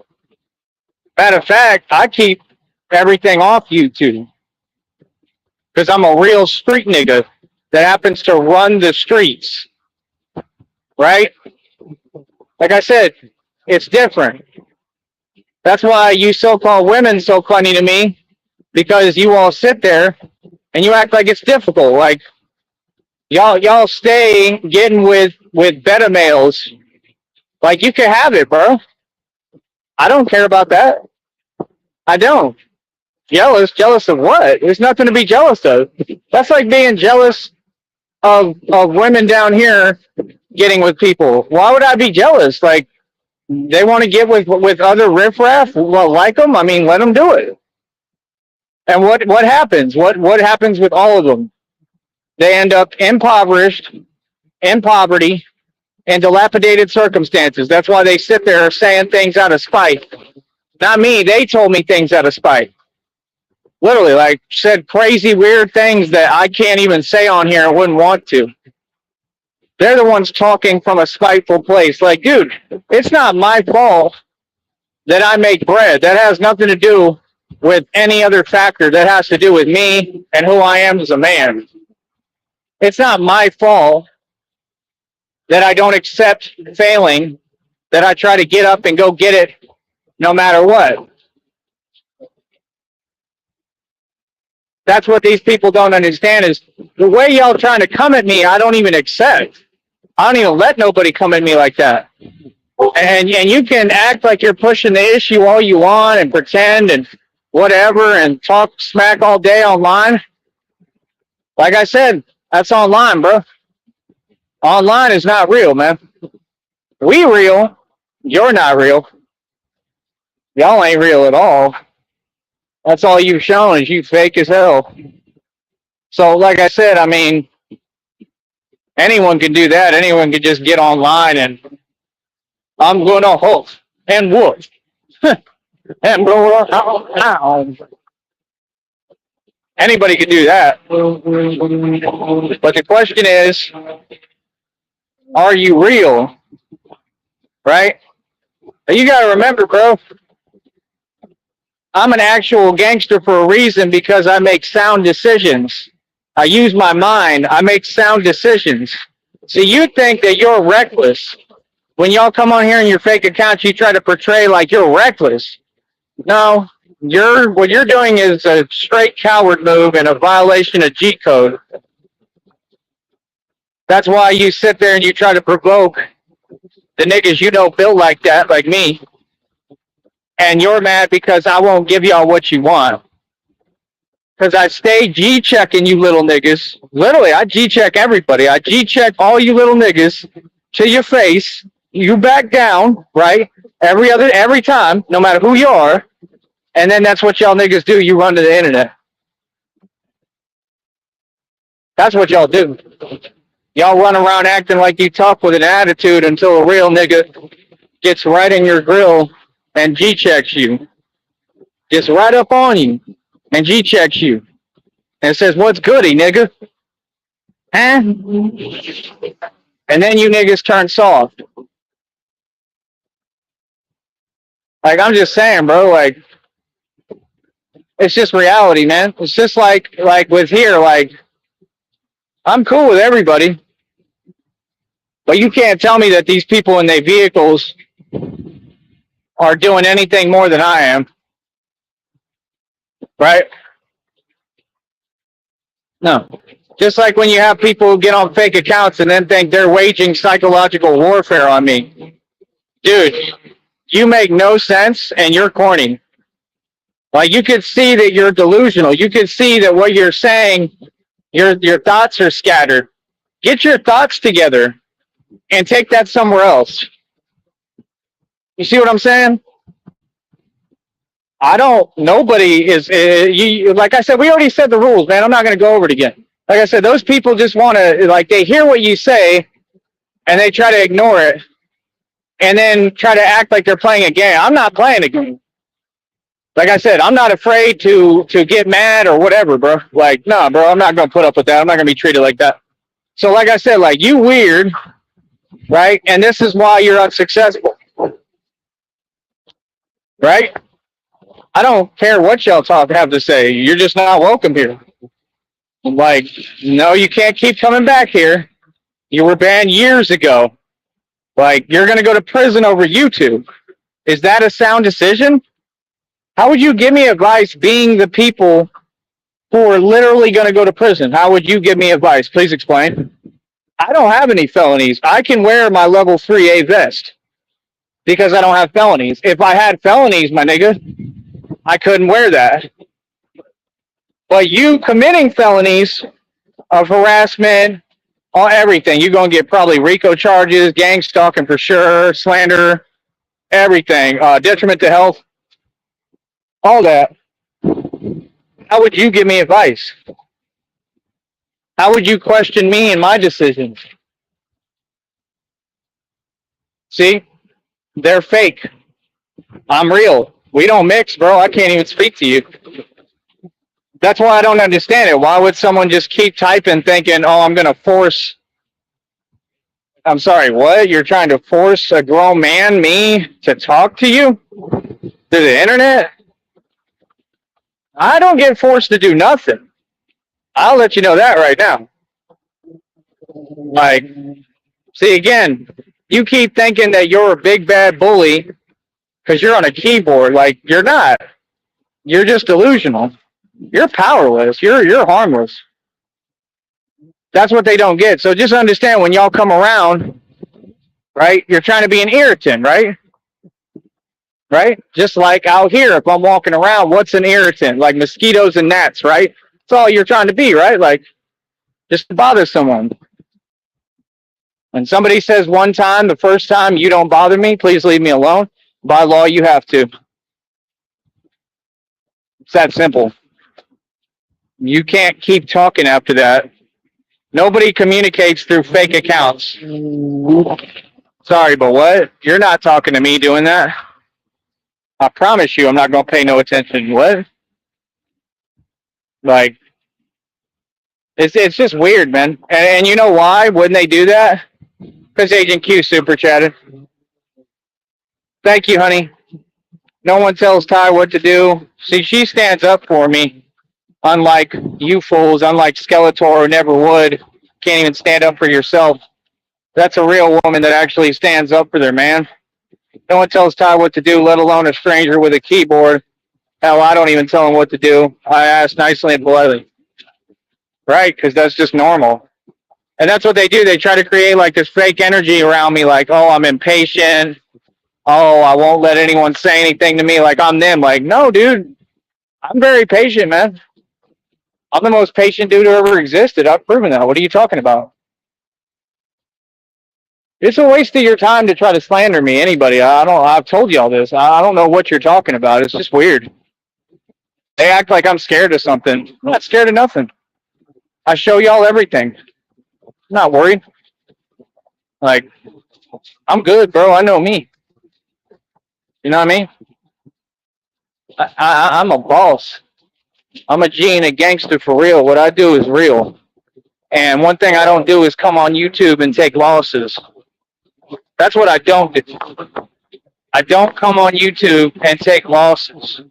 Matter of fact, I keep everything off YouTube. Because I'm a real street nigga that happens to run the streets. Right? Like I said, it's different. That's why you so-called women so funny to me, because you all sit there and you act like it's difficult. Like, y'all stay getting with beta males. Like, you can have it, bro. I don't care about that. I don't. Jealous of what? There's nothing to be jealous of. That's like being jealous of women down here getting with people. Why would I be jealous? Like, they want to get with other riffraff? Well, like them? I mean, let them do it. And what happens? What happens with all of them? They end up impoverished, in poverty, in dilapidated circumstances. That's why they sit there saying things out of spite. Not me. They told me things out of spite. Literally, like, said crazy, weird things that I can't even say on here and wouldn't want to. They're the ones talking from a spiteful place. Like, dude, it's not my fault that I make bread. That has nothing to do with any other factor. That has to do with me and who I am as a man. It's not my fault that I don't accept failing, that I try to get up and go get it no matter what. That's what these people don't understand, is the way y'all trying to come at me, I don't even accept. I don't even let nobody come at me like that. And you can act like you're pushing the issue all you want and pretend and whatever and talk smack all day online. Like I said, that's online, bro. Online is not real, man. We real. You're not real. Y'all ain't real at all. That's all you've shown, is you fake as hell. So, like I said, I mean, anyone can do that. Anyone can just get online and I'm going to halt and whoop and blow down. Anybody can do that. But the question is, are you real? Right? You got to remember, bro, I'm an actual gangster for a reason because I make sound decisions. I use my mind. I make sound decisions. See, you think that you're reckless. When y'all come on here in your fake accounts, you try to portray like you're reckless. No, what you're doing is a straight coward move and a violation of G code. That's why you sit there and you try to provoke the niggas you know built like that, like me. And you're mad because I won't give y'all what you want. Because I stay G-checking you little niggas. Literally, I G-check everybody. I G-check all you little niggas to your face. You back down, right? Every time, no matter who you are. And then that's what y'all niggas do. You run to the internet. That's what y'all do. Y'all run around acting like you talk with an attitude until a real nigga gets right in your grill and G-checks you. Gets right up on you and G-checks you. And says, what's goody, nigga? Huh? And then you niggas turn soft. Like, I'm just saying, bro, like, it's just reality, man. It's just like with here, like, I'm cool with everybody. But you can't tell me that these people in their vehicles are doing anything more than I am. Right? No. Just like when you have people who get on fake accounts and then think they're waging psychological warfare on me. Dude, you make no sense and you're corny. Like, you could see that you're delusional. You could see that what you're saying, your thoughts are scattered. Get your thoughts together and take that somewhere else. You see what I'm saying? Nobody is, like I said, we already said the rules, man. I'm not going to go over it again. Like I said, those people just want to, like, they hear what you say and they try to ignore it and then try to act like they're playing a game. I'm not playing a game. Like I said, I'm not afraid to get mad or whatever, bro. Like, nah, bro, I'm not going to put up with that. I'm not going to be treated like that. So, like I said, like, you weird, right? And this is why you're unsuccessful, right? I don't care what y'all have to say. You're just not welcome here. Like, no, you can't keep coming back here. You were banned years ago. Like, you're going to go to prison over YouTube. Is that a sound decision? How would you give me advice being the people who are literally going to go to prison? How would you give me advice? Please explain. I don't have any felonies. I can wear my level 3A vest because I don't have felonies. If I had felonies, my nigga, I couldn't wear that. But you committing felonies of harassment, everything, you're going to get probably RICO charges, gang stalking for sure, slander, everything, detriment to health, all that. How would you give me advice? How would you question me and my decisions? See? They're fake. I'm real. We don't mix, bro. I can't even speak to you. That's why I don't understand it. Why would someone just keep typing thinking, oh, I'm going to force... I'm sorry, what? You're trying to force a grown man, me, to talk to you? Through the internet? I don't get forced to do nothing. I'll let you know that right now. Like, see, again, you keep thinking that you're a big bad bully because you're on a keyboard. Like, you're not. You're just delusional. You're powerless. You're harmless. That's what they don't get. So just understand when y'all come around, right, you're trying to be an irritant, right? Right? Just like out here, if I'm walking around, what's an irritant? Like mosquitoes and gnats, right? That's all you're trying to be, right? Like, just to bother someone. When somebody says one time, the first time, you don't bother me, please leave me alone. By law, you have to. It's that simple. You can't keep talking after that. Nobody communicates through fake accounts. Sorry, but what? You're not talking to me doing that. I promise you I'm not going to pay no attention. What? Like, it's just weird, man. And you know why? Wouldn't they do that? Because Agent Q super chatted. Thank you, honey. No one tells Ty what to do. See, she stands up for me, unlike you fools, unlike Skeletor, who never would. Can't even stand up for yourself. That's a real woman that actually stands up for their man. No one tells Ty what to do, let alone a stranger with a keyboard. Hell, I don't even tell him what to do. I ask nicely and politely. Right? Because that's just normal. And that's what they do. They try to create like this fake energy around me, like, oh, I'm impatient. Oh, I won't let anyone say anything to me like I'm them. Like, no, dude, I'm very patient, man. I'm the most patient dude who ever existed. I've proven that. What are you talking about? It's a waste of your time to try to slander me, anybody. I've told you all this. I don't know what you're talking about. It's just weird. They act like I'm scared of something. I'm not scared of nothing. I show y'all everything. I'm not worried. Like, I'm good, bro. I know me. You know what I mean? I'm a boss. I'm a G and a gangster for real. What I do is real. And one thing I don't do is come on YouTube and take losses. That's what I don't do. I don't come on YouTube and take losses,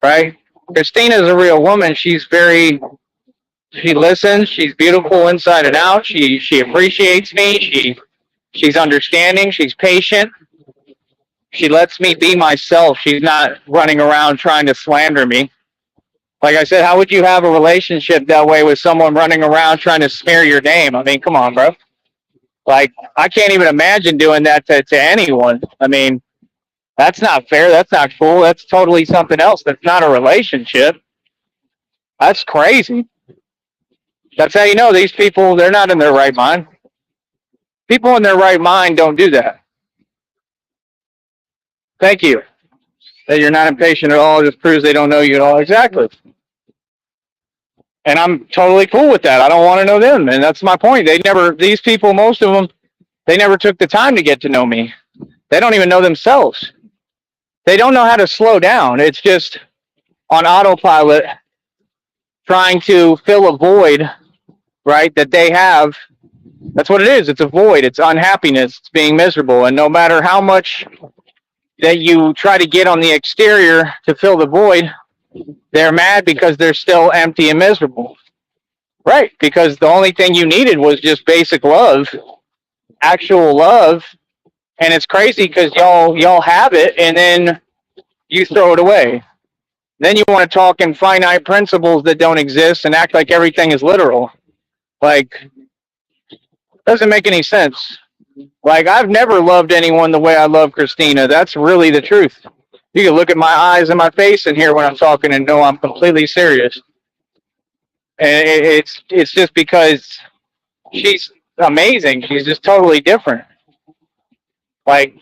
right? Christina's a real woman. She listens. She's beautiful inside and out. She appreciates me. She's understanding. She's patient. She lets me be myself. She's not running around trying to slander me. Like I said, how would you have a relationship that way with someone running around trying to smear your name? I mean, come on, bro. Like, I can't even imagine doing that to anyone. I mean, that's not fair. That's not cool. That's totally something else. That's not a relationship. That's crazy. That's how you know these people, they're not in their right mind. People in their right mind don't do that. Thank you. That you're not impatient at all just proves they don't know you at all. Exactly. And I'm totally cool with that. I don't want to know them. And that's my point. These people, most of them, they never took the time to get to know me. They don't even know themselves. They don't know how to slow down. It's just on autopilot, trying to fill a void, right, that they have. That's what it is. It's a void. It's unhappiness. It's being miserable. And no matter how much that you try to get on the exterior to fill the void, they're mad because they're still empty and miserable. Right, because the only thing you needed was just basic love, actual love. And it's crazy because y'all have it and then you throw it away. Then you want to talk in finite principles that don't exist and act like everything is literal. Like, doesn't make any sense. Like, I've never loved anyone the way I love Christina. That's really the truth. You can look at my eyes and my face and hear when I'm talking and know I'm completely serious. And it's just because she's amazing. She's just totally different. Like,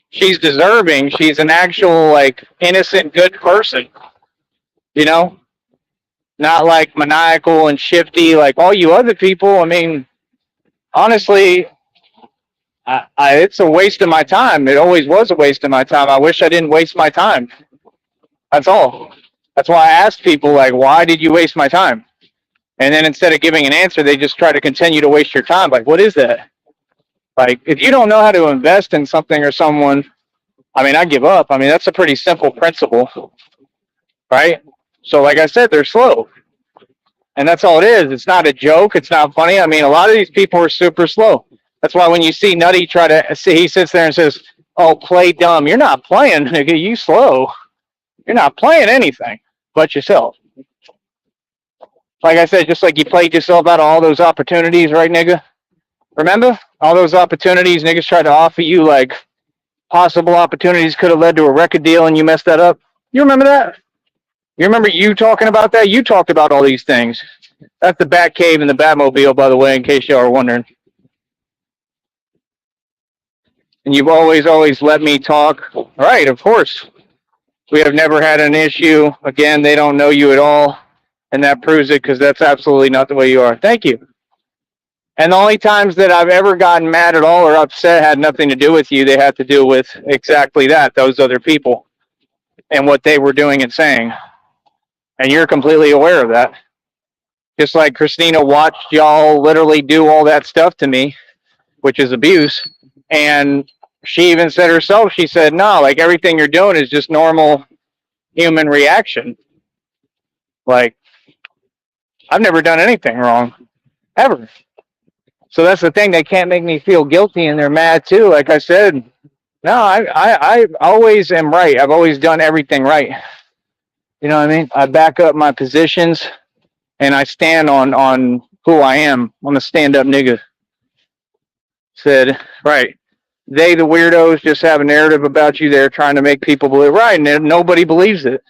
she's deserving. She's an actual, like, innocent, good person. You know? Not like maniacal and shifty like all you other people. I mean, honestly, it's a waste of my time. It always was a waste of my time. I wish I didn't waste my time. That's all. That's why I asked people, like, why did you waste my time? And then instead of giving an answer, they just try to continue to waste your time. Like, what is that? Like, if you don't know how to invest in something or someone, I mean, I give up. I mean, that's a pretty simple principle, right? So, like I said, they're slow. And that's all it is. It's not a joke. It's not funny. I mean, a lot of these people are super slow. That's why when you see Nutty try to see, he sits there and says, oh, play dumb. You're not playing, nigga. You slow. You're not playing anything but yourself. Like I said, just like you played yourself out of all those opportunities, right, nigga? Remember? All those opportunities niggas tried to offer you, like, possible opportunities could have led to a record deal and you messed that up? You remember that? You remember you talking about that? You talked about all these things. That's the Batcave and the Batmobile, by the way, in case y'all are wondering. And you've always let me talk. All right, of course. We have never had an issue. Again, they don't know you at all. And that proves it because that's absolutely not the way you are. Thank you. And the only times that I've ever gotten mad at all or upset had nothing to do with you. They had to do with exactly that, those other people, and what they were doing and saying. And you're completely aware of that. Just like Christina watched y'all literally do all that stuff to me, which is abuse. And She even said herself, she said, no, like everything you're doing is just normal human reaction. Like, I've never done anything wrong, ever. So that's the thing. They can't make me feel guilty, and they're mad too. Like I said, no, I always am right. I've always done everything right. You know what I mean? I back up my positions, and I stand on who I am. I'm a stand-up nigga. Said, right. They, the weirdos, just have a narrative about you. They're trying to make people believe, right, and nobody believes it.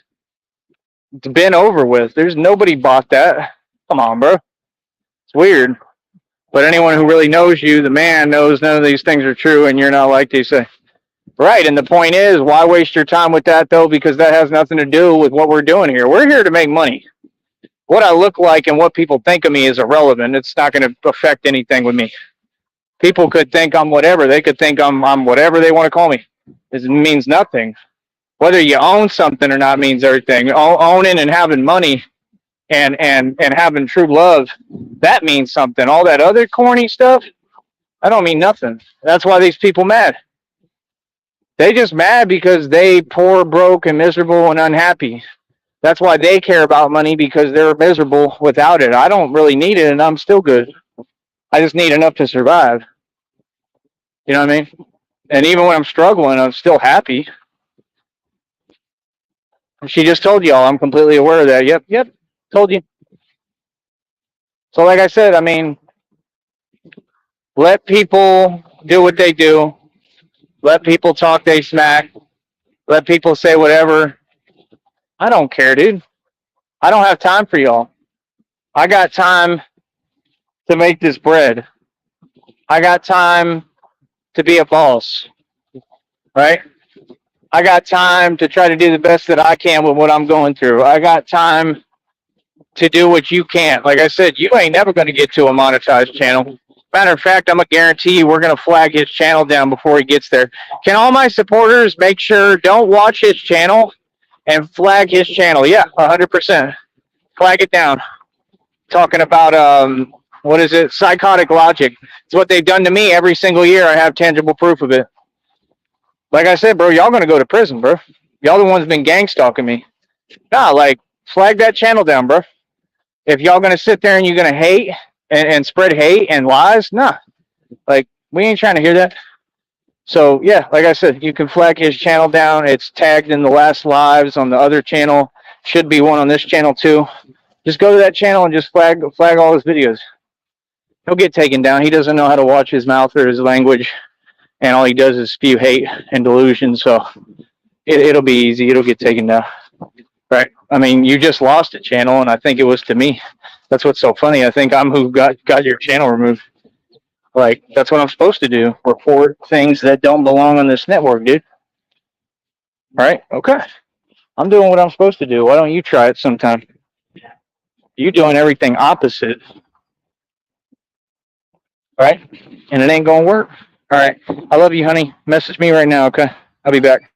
It's been over with. There's nobody bought that. Come on, bro. It's weird. But anyone who really knows you, the man, knows none of these things are true, and you're not like they say. Right, and the point is, why waste your time with that, though? Because that has nothing to do with what we're doing here. We're here to make money. What I look like and what people think of me is irrelevant. It's not going to affect anything with me. People could think I'm whatever. They could think I'm whatever they want to call me. It means nothing. Whether you own something or not means everything. Owning and having money and having true love, that means something. All that other corny stuff, I don't mean nothing. That's why these people mad. They just mad because they poor, broke, and miserable and unhappy. That's why they care about money, because they're miserable without it. I don't really need it, and I'm still good. I just need enough to survive. You know what I mean? And even when I'm struggling, I'm still happy. She just told y'all. I'm completely aware of that. Yep. Told you. So like I said, I mean, let people do what they do. Let people talk they smack. Let people say whatever. I don't care, dude. I don't have time for y'all. I got time to make this bread. I got time to be a boss, right? I got time to try to do the best that I can with what I'm going through. I got time to do what you can't. Like I said, you ain't never going to get to a monetized channel. Matter of fact, I'm going to guarantee you we're going to flag his channel down before he gets there. Can all my supporters make sure don't watch his channel and flag his channel? Yeah, 100%. Flag it down. Talking about, what is it? Psychotic Logic. It's what they've done to me every single year. I have tangible proof of it. Like I said, bro, y'all going to go to prison, bro. Y'all the ones been gang stalking me. Nah, like, flag that channel down, bro. If y'all going to sit there and you're going to hate and spread hate and lies, nah. Like, we ain't trying to hear that. So, yeah, like I said, you can flag his channel down. It's tagged in the last lives on the other channel. Should be one on this channel, too. Just go to that channel and just flag all his videos. He'll get taken down. He doesn't know how to watch his mouth or his language, and all he does is spew hate and delusion. So it'll be easy. It'll get taken down. Right? I mean, you just lost a channel, and I think it was to me. That's what's so funny. I think I'm who got your channel removed. Like, that's what I'm supposed to do. Report things that don't belong on this network, dude. Right? Okay. I'm doing what I'm supposed to do. Why don't you try it sometime? You're doing everything opposite. Right? And it ain't going to work. All right. I love you, honey. Message me right now, okay? I'll be back.